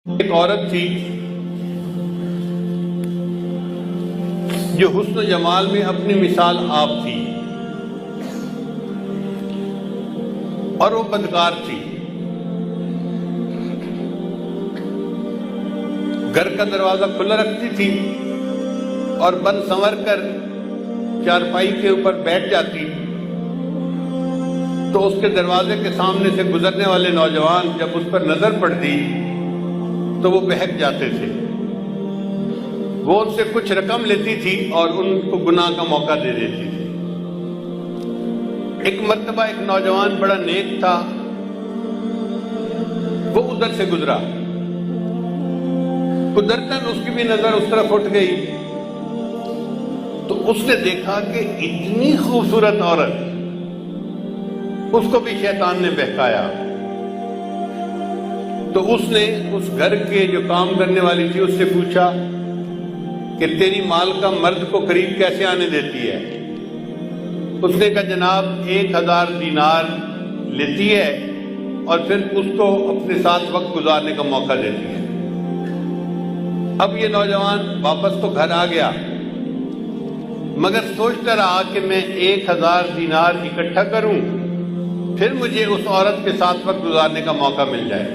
ایک عورت تھی جو حسن و جمال میں اپنی مثال آپ تھی اور وہ بدکار تھی. گھر کا دروازہ کھلا رکھتی تھی اور بند سنور کر چارپائی کے اوپر بیٹھ جاتی تو اس کے دروازے کے سامنے سے گزرنے والے نوجوان جب اس پر نظر پڑتی تو وہ بہک جاتے تھے. وہ ان سے کچھ رقم لیتی تھی اور ان کو گناہ کا موقع دے دیتی تھی. ایک مرتبہ ایک نوجوان بڑا نیک تھا، وہ ادھر سے گزرا. قدرتاً اس کی بھی نظر اس طرف اٹھ گئی تو اس نے دیکھا کہ اتنی خوبصورت عورت، اس کو بھی شیطان نے بہکایا. تو اس نے اس گھر کے جو کام کرنے والی تھی اس سے پوچھا کہ تیری مال کا مرد کو قریب کیسے آنے دیتی ہے؟ اس نے کہا جناب 1000 دینار لیتی ہے اور پھر اس کو اپنے ساتھ وقت گزارنے کا موقع دیتی ہے. اب یہ نوجوان واپس تو گھر آ گیا مگر سوچتا رہا کہ میں 1000 دینار اکٹھا کروں پھر مجھے اس عورت کے ساتھ وقت گزارنے کا موقع مل جائے.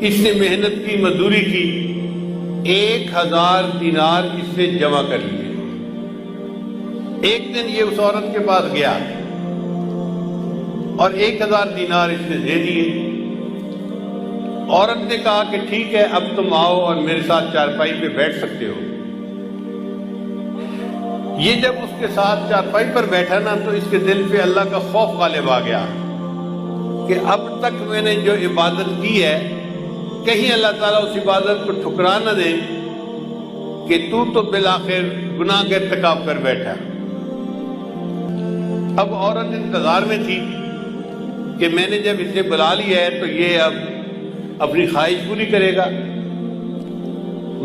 اس نے محنت کی، مزدوری کی، 1000 دینار اس نے جمع کر لیے. ایک دن یہ اس عورت کے پاس گیا اور 1000 دینار اس نے دے دیے. عورت نے کہا کہ ٹھیک ہے اب تم آؤ اور میرے ساتھ چارپائی پہ بیٹھ سکتے ہو. یہ جب اس کے ساتھ چارپائی پر بیٹھا نا تو اس کے دل پہ اللہ کا خوف غالب آ گیا کہ اب تک میں نے جو عبادت کی ہے کہیں اللہ تعالیٰ اس عبادت کو ٹھکرا نہ دے کہ تو بالآخر گناہ کا ارتکاب کر بیٹھا. اب عورت انتظار میں تھی کہ میں نے جب اسے بلا لیا ہے تو یہ اب اپنی خواہش پوری کرے گا.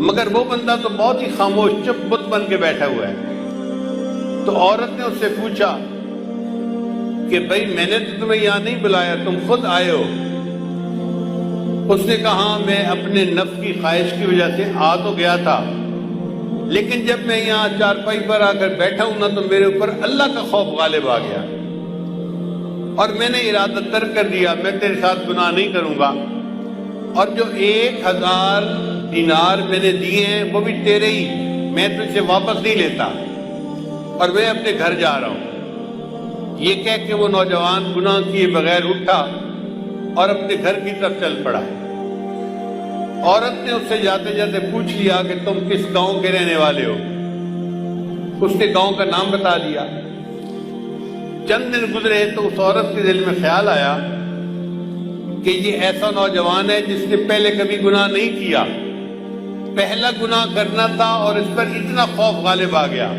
مگر وہ بندہ تو بہت ہی خاموش چپ بت بن کے بیٹھا ہوا ہے. تو عورت نے اس سے پوچھا کہ بھائی میں نے تو تمہیں یہاں نہیں بلایا، تم خود آئے ہو. اس نے کہا میں اپنے نفس کی خواہش کی وجہ سے آ تو گیا تھا لیکن جب میں یہاں چارپائی پر آ کر بیٹھا ہوں نا تو میرے اوپر اللہ کا خوف غالب آ گیا اور میں نے ارادہ ترک کر دیا میں تیرے ساتھ گناہ نہیں کروں گا. اور جو 1000 دینار میں نے دیے ہیں وہ بھی تیرے ہی، میں تجھ سے واپس نہیں لیتا اور میں اپنے گھر جا رہا ہوں. یہ کہہ کے وہ نوجوان گناہ کیے بغیر اٹھا اور اپنے گھر کی طرف چل پڑا. عورت نے اس سے جاتے جاتے پوچھ لیا کہ تم کس گاؤں کے رہنے والے ہو؟ اس نے گاؤں کا نام بتا دیا. چند دن گزرے تو اس عورت کے دل میں خیال آیا کہ یہ ایسا نوجوان ہے جس نے پہلے کبھی گناہ نہیں کیا، پہلا گناہ کرنا تھا اور اس پر اتنا خوف غالب آ گیا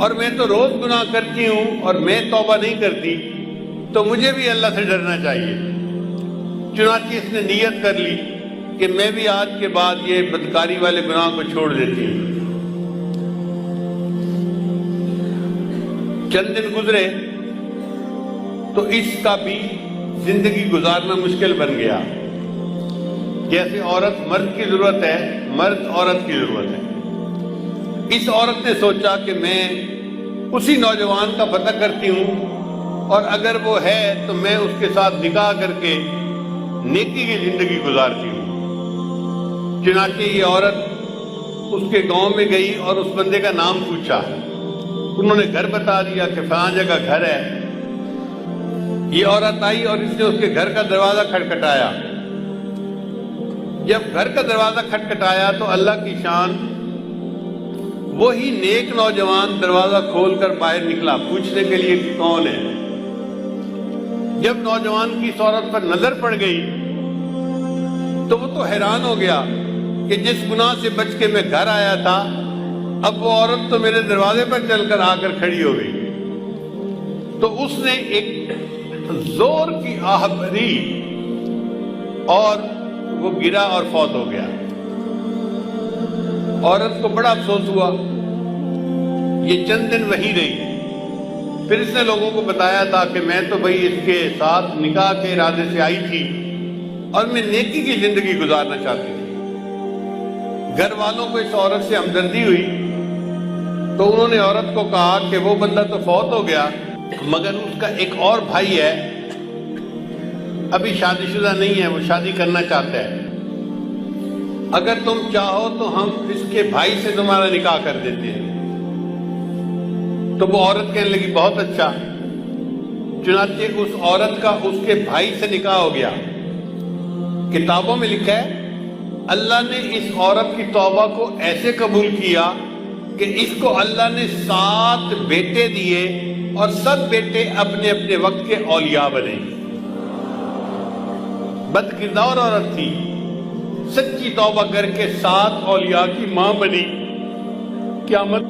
اور میں تو روز گناہ کرتی ہوں اور میں توبہ نہیں کرتی تو مجھے بھی اللہ سے ڈرنا چاہیے. چنانچہ اس نے نیت کر لی کہ میں بھی آج کے بعد یہ بدکاری والے گناہ کو چھوڑ دیتی ہوں. چند دن گزرے تو اس کا بھی زندگی گزارنا مشکل بن گیا. جیسے عورت مرد کی ضرورت ہے، مرد عورت کی ضرورت ہے. اس عورت نے سوچا کہ میں اسی نوجوان کا پتہ کرتی ہوں اور اگر وہ ہے تو میں اس کے ساتھ نکاح کر کے نیکی کی زندگی گزارتی ہوں. چنانچہ یہ عورت اس کے گاؤں میں گئی اور اس بندے کا نام پوچھا. انہوں نے گھر بتا دیا کہ فلاں جگہ گھر ہے. یہ عورت آئی اور اس نے اس کے گھر کا دروازہ کھٹکھٹایا. جب گھر کا دروازہ کھٹکھٹایا تو اللہ کی شان وہی نیک نوجوان دروازہ کھول کر باہر نکلا پوچھنے کے لیے کہ کون ہے. جب نوجوان کی اس عورت پر نظر پڑ گئی تو وہ تو حیران ہو گیا کہ جس گناہ سے بچ کے میں گھر آیا تھا اب وہ عورت تو میرے دروازے پر چل کر آ کر کھڑی ہو گئی. تو اس نے ایک زور کی آہ بھری اور وہ گرا اور فوت ہو گیا. عورت کو بڑا افسوس ہوا. یہ چند دن وہیں رہی. پھر اس نے لوگوں کو بتایا تھا کہ میں تو بھئی اس کے ساتھ نکاح کے ارادے سے آئی تھی اور میں نیکی کی زندگی گزارنا چاہتی تھی۔ گھر والوں کو اس عورت سے ہمدردی ہوئی تو انہوں نے عورت کو کہا کہ وہ بندہ تو فوت ہو گیا مگر اس کا ایک اور بھائی ہے، ابھی شادی شدہ نہیں ہے، وہ شادی کرنا چاہتا ہے، اگر تم چاہو تو ہم اس کے بھائی سے تمہارا نکاح کر دیتے ہیں۔ تو وہ عورت کہنے لگی بہت اچھا، چنانچہ اس عورت کا اس کے بھائی سے نکاح ہو گیا۔ کتابوں میں لکھا ہے اللہ نے اس عورت کی توبہ کو ایسے قبول کیا کہ اس کو اللہ نے 7 بیٹے دیے اور سب بیٹے اپنے اپنے وقت کے اولیاء بنے۔ بد کردار عورت تھی، سچی توبہ کر کے 7 اولیاء کی ماں بنی۔ قیامت